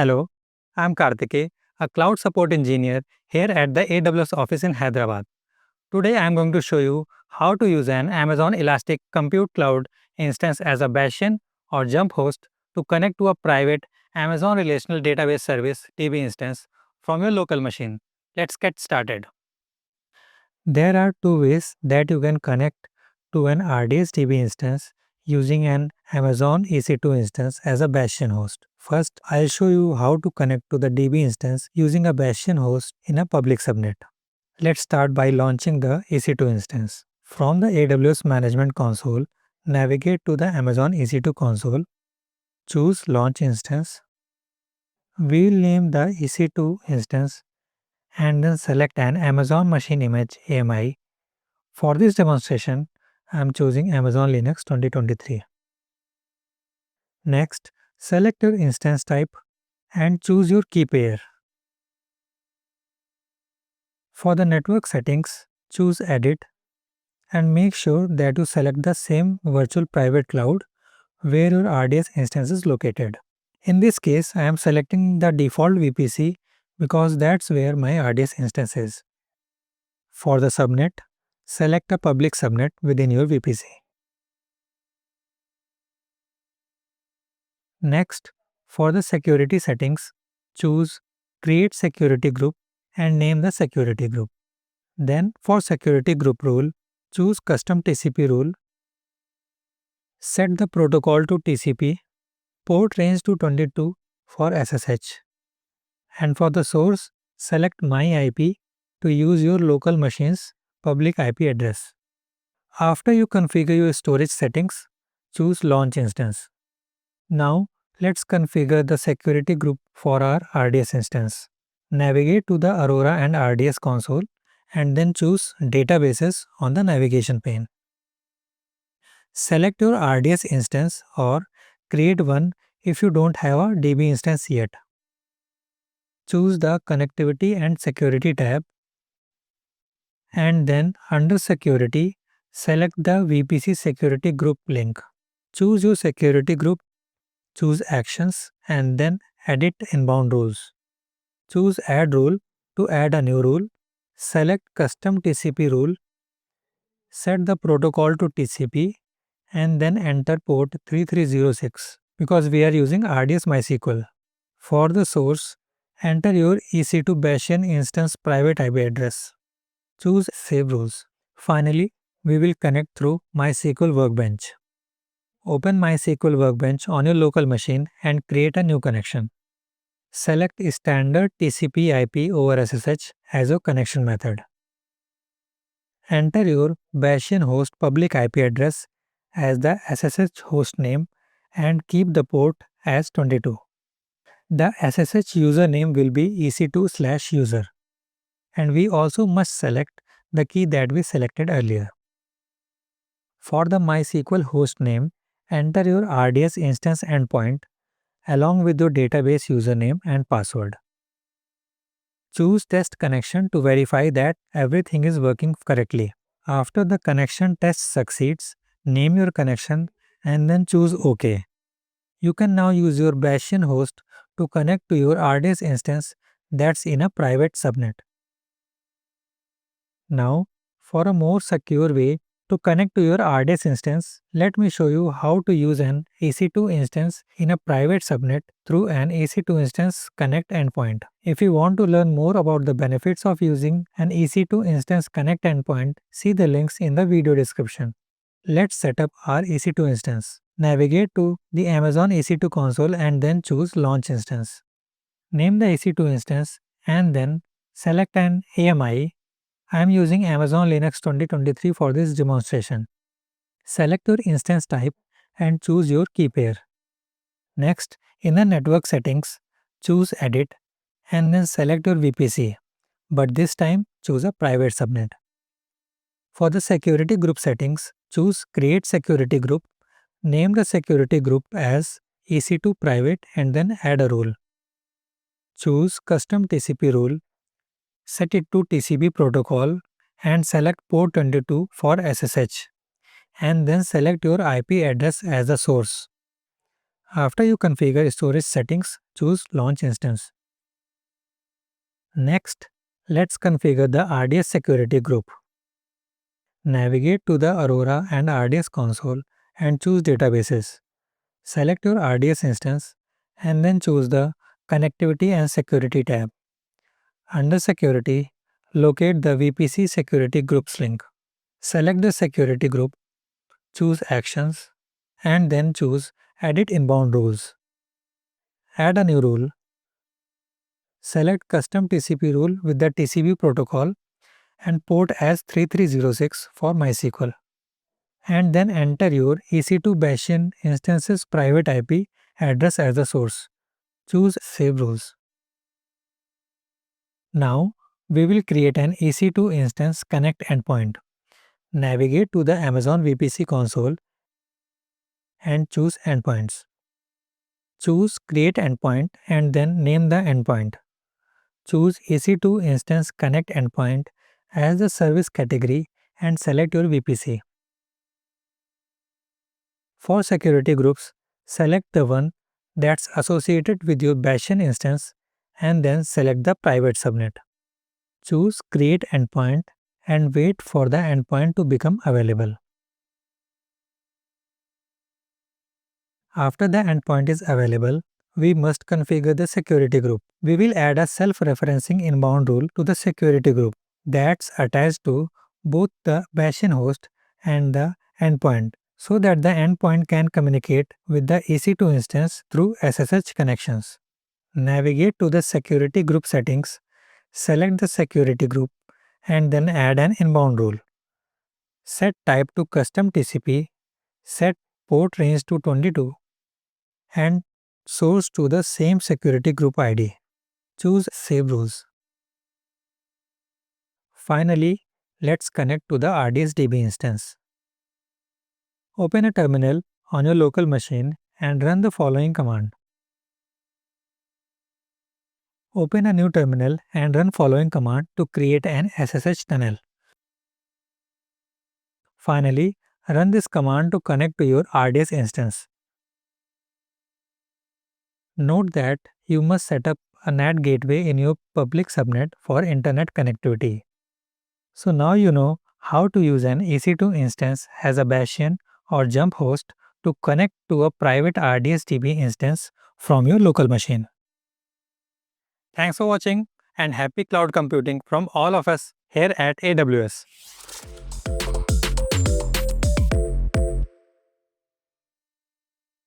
Hello, I'm Karthike, a cloud support engineer here at the AWS office in Hyderabad. Today I'm going to show you how to use an Amazon Elastic Compute Cloud instance as a bastion or jump host to connect to a private Amazon Relational Database Service DB instance from your local machine. Let's get started. There are two ways that you can connect to an RDS DB instance using an Amazon EC2 instance as a bastion host. First, I'll show you how to connect to the DB instance using a bastion host in a public subnet. Let's start by launching the EC2 instance. From the AWS Management Console, navigate to the Amazon EC2 console, choose Launch Instance. We'll name the EC2 instance and then select an Amazon Machine Image AMI. For this demonstration, I am choosing Amazon Linux 2023. Next, select your instance type and choose your key pair. For the network settings, choose Edit and make sure that you select the same virtual private cloud where your RDS instance is located. In this case, I am selecting the default VPC because that's where my RDS instance is. For the subnet, select a public subnet within your VPC. Next, for the security settings, choose Create Security Group and name the security group. Then, for security group rule, choose Custom TCP rule. Set the protocol to TCP, port range to 22 for SSH. And for the source, select MyIP to use your local machine's public IP address. After you configure your storage settings, choose Launch Instance. Now, let's configure the security group for our RDS instance. Navigate to the Aurora and RDS console and then choose Databases on the navigation pane. Select your RDS instance or create one if you don't have a DB instance yet. Choose the Connectivity and Security tab and then under Security, select the VPC Security Group link. Choose your security group, choose Actions and then Edit Inbound Rules. Choose Add Rule to add a new rule. Select Custom TCP rule. Set the protocol to TCP and then enter port 3306 because we are using RDS MySQL. For the source, enter your EC2 Bastion instance private IP address. Choose Save Rules. Finally, we will connect through MySQL Workbench. Open MySQL Workbench on your local machine and create a new connection. Select Standard TCP IP over SSH as your connection method. Enter your Bastion host public IP address as the SSH host name and keep the port as 22. The SSH username will be EC2/user. And we also must select the key that we selected earlier. For the MySQL host name, enter your RDS instance endpoint along with your database username and password. Choose Test Connection to verify that everything is working correctly. After the connection test succeeds, name your connection and then choose OK. You can now use your Bastion host to connect to your RDS instance that's in a private subnet. Now, for a more secure way to connect to your RDS instance, let me show you how to use an EC2 instance in a private subnet through an EC2 instance connect endpoint. If you want to learn more about the benefits of using an EC2 instance connect endpoint, see the links in the video description. Let's set up our EC2 instance. Navigate to the Amazon EC2 console and then choose Launch Instance. Name the EC2 instance and then select an AMI. I am using Amazon Linux 2023 for this demonstration. Select your instance type and choose your key pair. Next, in the network settings, choose Edit and then select your VPC, but this time choose a private subnet. For the security group settings, choose Create Security Group. Name the security group as EC2 Private and then add a rule. Choose Custom TCP rule. Set it to TCP protocol and select port 22 for SSH and then select your IP address as the source. After you configure storage settings, choose Launch Instance. Next, let's configure the RDS security group. Navigate to the Aurora and RDS console and choose Databases. Select your RDS instance and then choose the Connectivity and Security tab. Under Security, locate the VPC Security Groups link. Select the security group, choose Actions, and then choose Edit Inbound Rules. Add a new rule. Select Custom TCP rule with the TCP protocol and port as 3306 for MySQL. And then enter your EC2 Bastion instance's private IP address as the source. Choose Save Rules. Now, we will create an EC2 Instance Connect endpoint. Navigate to the Amazon VPC console and choose Endpoints. Choose Create Endpoint and then name the endpoint. Choose EC2 Instance Connect Endpoint as the service category and select your VPC. For security groups, select the one that's associated with your Bastion instance and then select the private subnet. Choose Create Endpoint and wait for the endpoint to become available. After the endpoint is available, we must configure the security group. We will add a self-referencing inbound rule to the security group that's attached to both the Bastion host and the endpoint so that the endpoint can communicate with the EC2 instance through SSH connections. Navigate to the security group settings, select the security group, and then add an inbound rule. Set type to custom TCP, set port range to 22, and source to the same security group ID. Choose Save Rules. Finally, let's connect to the RDS DB instance. Open a terminal on your local machine and run the following command. Open a new terminal and run following command to create an SSH tunnel. Finally, run this command to connect to your RDS instance. Note that you must set up a NAT gateway in your public subnet for internet connectivity. So now you know how to use an EC2 instance as a Bastion or jump host to connect to a private RDS DB instance from your local machine. Thanks for watching and happy cloud computing from all of us here at AWS.